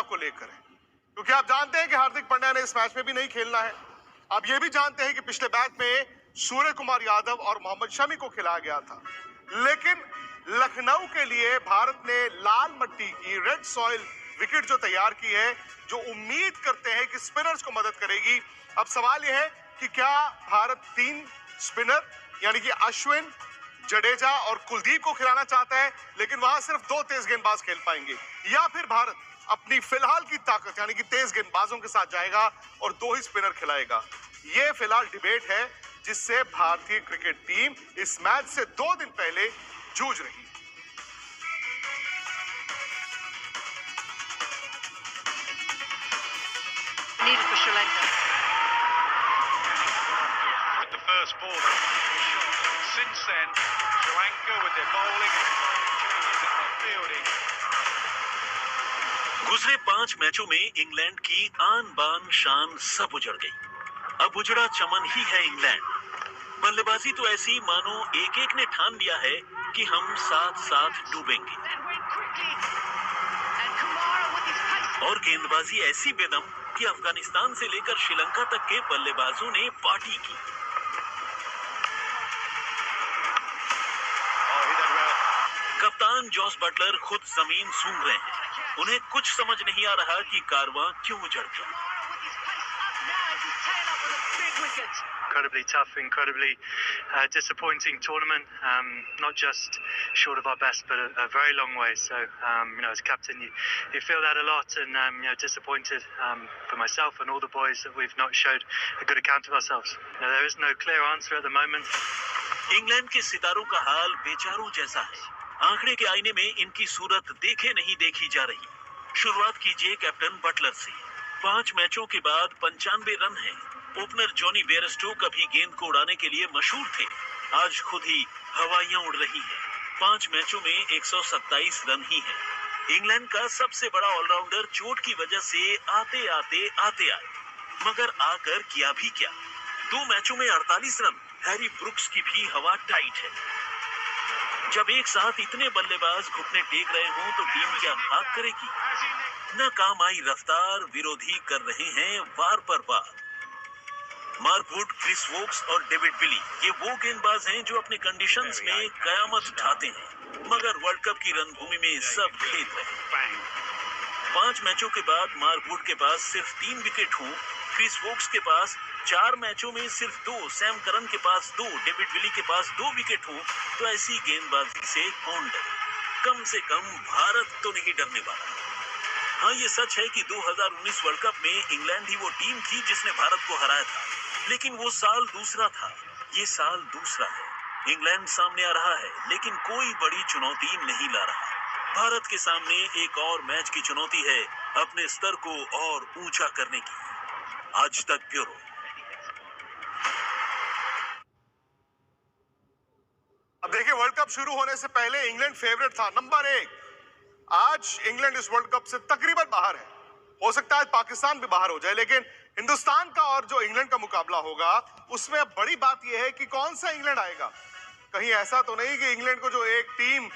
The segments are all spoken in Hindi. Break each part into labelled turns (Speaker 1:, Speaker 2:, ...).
Speaker 1: तेलंगाना को लेकर है, क्योंकि आप जानते हैं कि हार्दिक पांड्या ने इस मैच में भी नहीं खेलना है। आप ये भी जानते हैं कि पिछले मैच में सूर्य कुमार यादव और मोहम्मद शमी को खिलाया गया था, लेकिन लखनऊ के लिए भारत ने लाल मट्टी की रेड सॉइल विकेट जो तैयार की है, जो उम्मीद करते हैं कि स्पिनर्स को मदद करेगी। अब सवाल यह है कि क्या भारत 3 स्पिनर यानी कि अश्विन, जडेजा और कुलदीप को खिलाना चाहता है, लेकिन वहां सिर्फ 2 तेज गेंदबाज खेल पाएंगे, या फिर भारत अपनी फिलहाल की ताकत यानी कि तेज गेंदबाजों के साथ जाएगा और 2 ही स्पिनर खिलाएगा। यह फिलहाल डिबेट है जिससे भारतीय क्रिकेट टीम इस मैच से 2 दिन पहले जूझ रही है।
Speaker 2: Needed for Sri Lanka.
Speaker 3: With the first ball, since then, Sri Lanka with their bowling and changes in their fielding.
Speaker 4: गुजरे 5 मैचों में इंग्लैंड की आन बान शान सब उजड़ गई। अब उजड़ा चमन ही है इंग्लैंड। बल्लेबाजी तो ऐसी मानो एक-एक ने ठान लिया है कि हम साथ-साथ डूबेंगे, और गेंदबाजी ऐसी बेदम कि अफगानिस्तान से लेकर श्रीलंका तक के बल्लेबाजों ने पार्टी की। कप्तान जॉस बटलर खुद जमीन सूंघ रहे हैं। उन्हें कुछ समझ नहीं आ रहा कि कारवां क्यों उजड़ गया।
Speaker 5: Incredibly tough, incredibly disappointing tournament. Not just short of our best, but a very long way. So, as captain, you feel that a lot, and disappointed for myself and all the boys that we've not showed a good account of ourselves. There is no clear answer at the moment.
Speaker 4: England के सितारों का हाल बेचारों जैसा है। आंकड़े के आईने में इनकी सूरत देखे नहीं देखी जा रही। शुरुआत कीजिए कैप्टन बटलर से। 5 मैचों के बाद 95 रन हैं। ओपनर जॉनी बेयरस्टो कभी गेंद को उड़ाने के लिए मशहूर थे, आज खुद ही हवाइयां उड़ रही हैं। 5 मैचों में 127 रन ही हैं। इंग्लैंड का सबसे बड़ा ऑलराउंडर चोट की वजह से आते आए, मगर आकर किया भी क्या। 2 मैचों में 48 रन। हैरी ब्रुक्स की भी हवा टाइट है। जब एक साथ इतने बल्लेबाज घुटने टेक रहे हों तो टीम क्या खाक करेगी। न काम आई रफ्तार, विरोधी कर रहे हैं वार पर वार। मार्क वुड, क्रिस वोक्स और डेविड विली ये वो गेंदबाज हैं जो अपने कंडीशंस में कयामत ढाते हैं, मगर वर्ल्ड कप की रणभूमि में सब खेत रहे। 5 मैचों के बाद मार्क वुड के पास सिर्फ 3 विकेट हों, क्रिस वोक्स के पास 4 मैचों में सिर्फ 2, सैम करन के पास 2, डेविड विली के पास 2 विकेट हों, तो ऐसी गेंदबाजी से कौन डरे। कम से कम भारत तो नहीं डरने वाला। हाँ, ये सच है कि 2019 वर्ल्ड कप में इंग्लैंड ही वो टीम थी जिसने भारत को हराया था, लेकिन वो साल दूसरा था, ये साल दूसरा है। इंग्लैंड सामने आ रहा है, लेकिन कोई बड़ी चुनौती नहीं ला रहा। भारत के सामने एक और मैच की चुनौती है अपने स्तर को और ऊंचा करने की। आज तक ब्यूरो।
Speaker 1: अब देखिए, वर्ल्ड कप शुरू होने से पहले इंग्लैंड फेवरेट था, नंबर 1। आज इंग्लैंड इस वर्ल्ड कप से तकरीबन बाहर है। हो सकता है पाकिस्तान भी बाहर हो जाए, लेकिन हिंदुस्तान का और जो इंग्लैंड का मुकाबला होगा उसमें अब बड़ी बात यह है कि कौन सा इंग्लैंड आएगा। कहीं ऐसा तो नहीं कि इंग्लैंड को जो एक टीम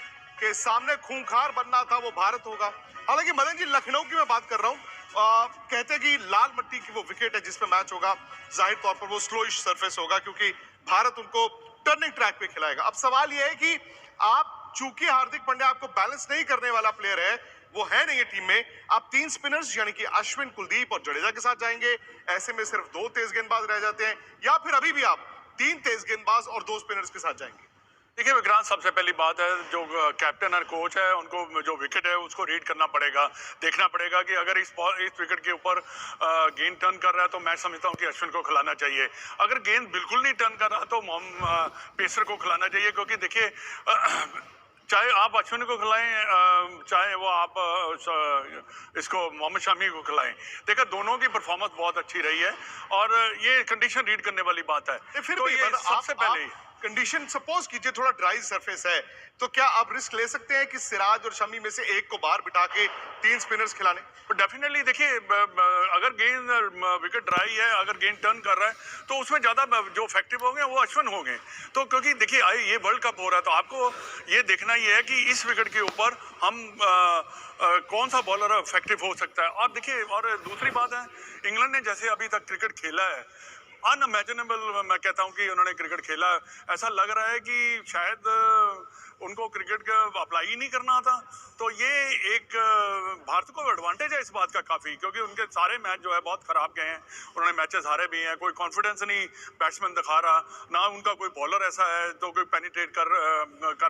Speaker 1: के सामने खूंखार बनना था वो भारत होगा। हालांकि मदन जी, लखनऊ की मैं बात कर रहा हूँ। कहते हैं कि लाल मट्टी की वो विकेट है जिसपे मैच होगा, जाहिर तौर पर वो स्लोइश सरफेस होगा क्योंकि भारत उनको टर्निंग ट्रैक पे खिलाएगा। अब सवाल यह है कि आप, चूंकि हार्दिक पांड्या आपको बैलेंस नहीं करने वाला प्लेयर है, वो है नहीं ये टीम में, आप 3 स्पिनर्स यानी कि अश्विन, कुलदीप और जडेजा के साथ जाएंगे। ऐसे में सिर्फ 2 तेज गेंदबाज रह जाते हैं, या फिर अभी भी आप 3 तेज गेंदबाज और 2 स्पिनर्स के साथ जाएंगे।
Speaker 6: देखिए विक्रांत, सबसे पहली बात है जो कैप्टन और कोच है उनको जो विकेट है उसको रीड करना पड़ेगा। देखना पड़ेगा कि अगर इस विकेट के ऊपर गेंद टर्न कर रहा है तो मैं समझता हूँ कि अश्विन को खिलाना चाहिए। अगर गेंद बिल्कुल नहीं टर्न कर रहा तो पेसर को खिलाना चाहिए, क्योंकि देखिए चाहे आप अश्विन को खिलाएं, चाहे वो आप इसको मोहम्मद शमी को खिलाएं, देखा दोनों की परफॉर्मेंस बहुत अच्छी रही है और ये कंडीशन रीड करने वाली बात है।
Speaker 1: फिर
Speaker 6: तो
Speaker 1: भी
Speaker 6: ये सबसे पहले
Speaker 1: कंडीशन सपोज कीजिए थोड़ा ड्राई सरफेस है, तो क्या आप रिस्क ले सकते हैं कि सिराज और शमी में से एक को बाहर बिठा के 3 स्पिनर्स खिलाने?
Speaker 6: डेफिनेटली देखिए, अगर गेंद विकेट ड्राई है, अगर गेंद टर्न कर रहा है, तो उसमें ज़्यादा जो इफेक्टिव होंगे वो अश्विन होंगे। तो क्योंकि देखिए ये वर्ल्ड कप हो रहा है, तो आपको ये देखना ही है कि इस विकेट के ऊपर हम कौन सा बॉलर इफेक्टिव हो सकता है। और देखिए, और दूसरी बात है, इंग्लैंड ने जैसे अभी तक क्रिकेट खेला है, अनइमेजिनेबल मैं कहता हूं कि उन्होंने क्रिकेट खेला। ऐसा लग रहा है कि शायद उनको क्रिकेट का अप्लाई ही नहीं करना आता। तो ये एक भारत को एडवांटेज है इस बात का काफ़ी, क्योंकि उनके सारे मैच जो है बहुत ख़राब गए हैं, उन्होंने मैचेस हारे भी हैं, कोई कॉन्फिडेंस नहीं बैट्समैन दिखा रहा, ना उनका कोई बॉलर ऐसा है तो कोई पेनिट्रेट कर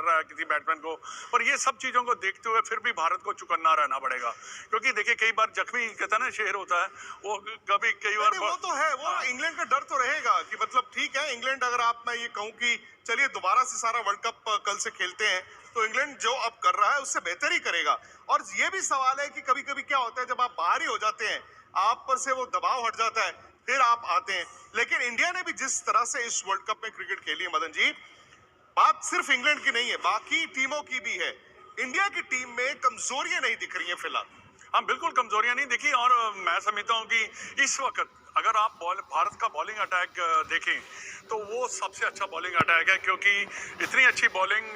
Speaker 6: रहा है किसी बैट्समैन को। पर ये सब चीज़ों को देखते हुए फिर भी भारत को चुकन्ना रहना पड़ेगा, क्योंकि देखिए कई बार जख्मी कहता है ना शेर होता है, वो कई बार
Speaker 1: वो तो है, वो इंग्लैंड का डर तो रहेगा कि मतलब ठीक है इंग्लैंड, अगर आप मैं ये कहूं कि चलिए दोबारा से सारा वर्ल्ड कप कल से खेलते हैं, तो इंग्लैंड जो अब कर रहा है उससे बेहतर ही करेगा। और ये भी सवाल है कि कभी कभी क्या होता है, जब आप बाहर ही हो जाते हैं, आप पर से वो दबाव हट जाता है, फिर आप आते हैं। लेकिन इंडिया ने भी जिस तरह से इस वर्ल्ड कप में क्रिकेट खेली है मदन जी, बात सिर्फ इंग्लैंड की नहीं है, बाकी टीमों की भी है। इंडिया की टीम में कमजोरियां नहीं दिख रही हैं फिलहाल।
Speaker 6: हाँ, बिल्कुल कमजोरियां नहीं दिखी। और मैं समझता हूँ कि इस वक्त अगर आप भारत का बॉलिंग अटैक देखें तो वो सबसे अच्छा बॉलिंग अटैक है, क्योंकि इतनी अच्छी बॉलिंग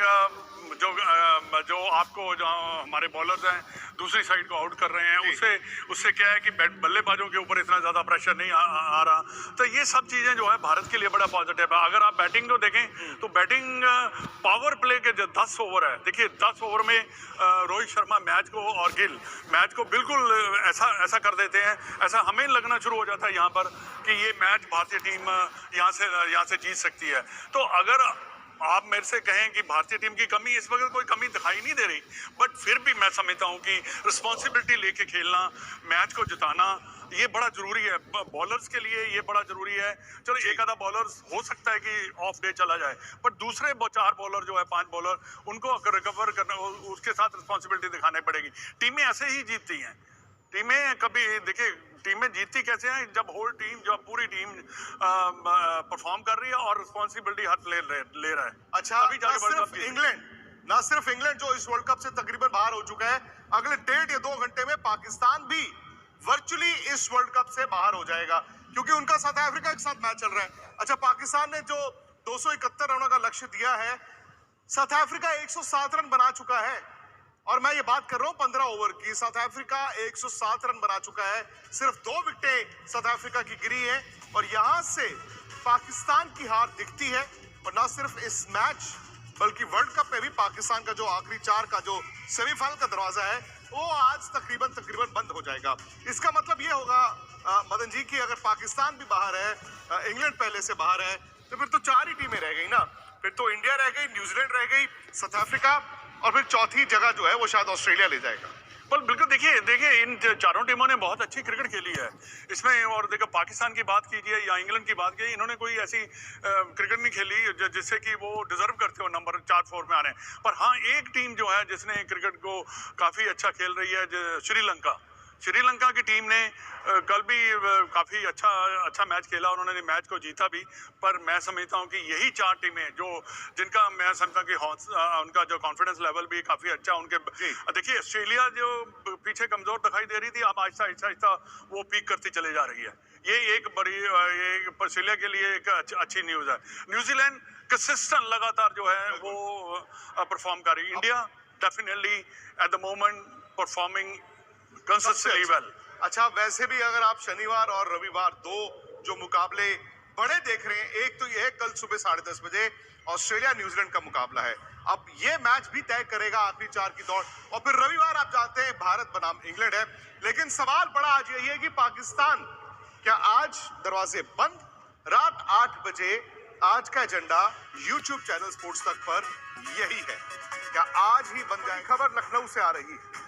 Speaker 6: जो आपको जो हमारे बॉलर्स हैं दूसरी साइड को आउट कर रहे हैं, उससे क्या है कि बल्लेबाजों के ऊपर इतना ज़्यादा प्रेशर नहीं आ रहा। तो ये सब चीज़ें जो है भारत के लिए बड़ा पॉजिटिव है। अगर आप बैटिंग को देखें तो बैटिंग पावर प्ले के जो 10 ओवर है, देखिए 10 ओवर में रोहित शर्मा मैच को और गिल मैच को बिल्कुल ऐसा कर देते हैं, ऐसा हमें लगना शुरू हो जाता है यहाँ पर कि ये मैच भारतीय टीम यहाँ से जीत सकती है। तो अगर आप मेरे से कहें कि भारतीय टीम की कमी, इस वक्त कोई कमी दिखाई नहीं दे रही, बट फिर भी मैं समझता हूं कि रिस्पॉन्सिबिलिटी लेके खेलना, मैच को जिताना, ये बड़ा जरूरी है बॉलर्स के लिए, ये बड़ा जरूरी है। चलो एक आधा बॉलर हो सकता है कि ऑफ डे चला जाए, पर दूसरे 4 बॉलर जो है, 5 बॉलर, उनको रिकवर करना, उसके साथ रिस्पॉन्सिबिलिटी दिखानी पड़ेगी। टीमें ऐसे ही जीतती हैं। टीमें कभी देखिए, टीमें जीतती कैसे हैं, जब होल टीम, जब पूरी टीम परफॉर्म कर रही है और रिस्पॉन्सिबिलिटी हाथ ले रहा है।
Speaker 1: अच्छा, ना सिर्फ इंग्लैंड जो इस वर्ल्ड कप से तकरीबन बाहर हो चुका है, अगले 1.5 या 2 घंटे में पाकिस्तान भी वर्चुअली इस वर्ल्ड कप से बाहर हो जाएगा, क्योंकि उनका साउथ अफ्रीका के साथ मैच चल रहा है। अच्छा, पाकिस्तान ने जो 271 रनों का लक्ष्य दिया है, साउथ अफ्रीका 107 रन बना चुका है। और मैं ये बात कर रहा हूं 15 ओवर की, साउथ अफ्रीका 107 रन बना चुका है, सिर्फ 2 विकेटें साउथ अफ्रीका की गिरी है। और यहां से पाकिस्तान की हार दिखती है। और ना सिर्फ इस मैच बल्कि वर्ल्ड कप में भी पाकिस्तान का जो आखिरी 4 का जो सेमीफाइनल का दरवाजा है, वो आज तकरीबन बंद हो जाएगा। इसका मतलब ये होगा मदन जी कि अगर पाकिस्तान भी बाहर है, इंग्लैंड पहले से बाहर है, तो फिर तो 4 ही टीमें रह गई ना। फिर तो इंडिया रह गई, न्यूजीलैंड रह गई, साउथ अफ्रीका, और फिर चौथी जगह जो है वो शायद ऑस्ट्रेलिया ले जाएगा।
Speaker 6: पर बिल्कुल देखिए इन चारों टीमों ने बहुत अच्छी क्रिकेट खेली है इसमें। और देखो पाकिस्तान की बात कीजिए या इंग्लैंड की बात कीजिए, इन्होंने कोई ऐसी क्रिकेट नहीं खेली जिससे कि वो डिजर्व करते हो नंबर 4-4 में आने। पर हाँ, एक टीम जो है जिसने क्रिकेट को काफ़ी अच्छा खेल रही है, श्रीलंका की टीम ने कल भी काफ़ी अच्छा मैच खेला, उन्होंने मैच को जीता भी। पर मैं समझता हूं कि यही 4 टीमें जिनका मैं समझता हूं कि उनका जो कॉन्फिडेंस लेवल भी काफ़ी अच्छा उनके। देखिए ऑस्ट्रेलिया जो पीछे कमज़ोर दिखाई दे रही थी, अब आहिस्ता वो पीक करती चली जा रही है। ये एक बड़ी ऑस्ट्रेलिया के लिए एक अच्छी न्यूज़ है। न्यूजीलैंड कंसिस्टेंट लगातार जो है वो परफॉर्म कर रही है। India definitely at the moment performing consistently well.
Speaker 1: अच्छा, वैसे भी अगर आप शनिवार और रविवार 2 जो मुकाबले बड़े देख रहे हैं, एक तो ये है कल सुबह 10:30 बजे ऑस्ट्रेलिया न्यूजीलैंड का मुकाबला है। अब ये मैच भी तय करेगा आखिरी 4 की दौड़। और फिर रविवार आप जानते हैं भारत बनाम इंग्लैंड है। लेकिन सवाल बड़ा आज यही है कि पाकिस्तान, क्या आज दरवाजे बंद? रात 8 बजे आज का एजेंडा YouTube चैनल स्पोर्ट्स तक पर यही है, क्या आज ही बन जाए। खबर लखनऊ से आ रही है।